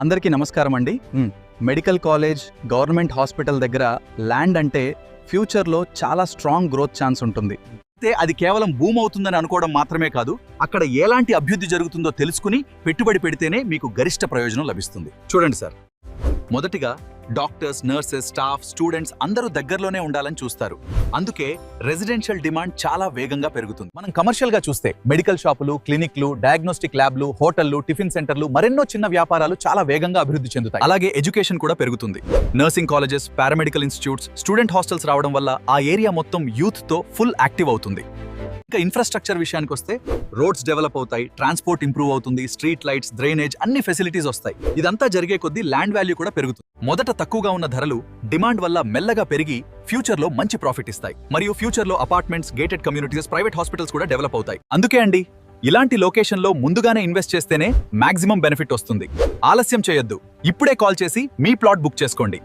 అందరికీ నమస్కారం అండి. మెడికల్ కాలేజ్, గవర్నమెంట్ హాస్పిటల్ దగ్గర ల్యాండ్ అంటే ఫ్యూచర్లో చాలా స్ట్రాంగ్ గ్రోత్ ఛాన్స్ ఉంటుంది. అయితే అది కేవలం భూమి అవుతుందని అనుకోవడం మాత్రమే కాదు, అక్కడ ఎలాంటి అభివృద్ధి జరుగుతుందో తెలుసుకుని పెట్టుబడి పెడితేనే మీకు గరిష్ట ప్రయోజనం లభిస్తుంది. చూడండి సార్, మొదటిగా డాక్టర్స్, నర్సెస్, స్టాఫ్, స్టూడెంట్స్ అందరూ దగ్గరలోనే ఉండాలని చూస్తారు. అందుకే రెసిడెన్షియల్ డిమాండ్ చాలా వేగంగా పెరుగుతుంది. మనం కమర్షియల్ గా చూస్తే మెడికల్ షాపులు, క్లినిక్లు, డయాగ్నోస్టిక్ ల్యాబ్లు, హోటళ్లు, టిఫిన్ సెంటర్లు, మరెన్నో చిన్న వ్యాపారాలు చాలా వేగంగా అభివృద్ధి చెందుతాయి. అలాగే ఎడ్యుకేషన్ కూడా పెరుగుతుంది. Nursing colleges, paramedical institutes, student hostels రావడం వల్ల ఆ ఏరియా మొత్తం యూత్ తో ఫుల్ యాక్టివ్ అవుతుంది. ఇంకా ఇన్ఫ్రాస్ట్రక్చర్ విషయానికి వస్తే రోడ్స్ డెవలప్ అవుతాయి, ట్రాన్స్పోర్ట్ ఇంప్రూవ్ అవుతుంది, స్ట్రీట్ లైట్స్, డ్రైనేజ్ అన్ని ఫెసిలిటీస్ వస్తాయి. ఇదంతా జరిగే కొద్దీ ల్యాండ్ వాల్యూ కూడా పెరుగుతుంది. మొదట తక్కువగా ఉన్న ధరలు డిమాండ్ వల్ల మెల్లగా పెరిగి ఫ్యూచర్ లో మంచి ప్రాఫిట్ ఇస్తాయి. మరియు ఫ్యూచర్ లో apartments, gated communities, private hospitals కూడా డెవలప్ అవుతాయి. అందుకే అండి, ఇలాంటి లొకేషన్ లో ముందుగానే ఇన్వెస్ట్ చేస్తేనే మాక్సిమం బెనిఫిట్ వస్తుంది. ఆలస్యం చేయొద్దు, ఇప్పుడే కాల్ చేసి మీ ప్లాట్ బుక్ చేసుకోండి.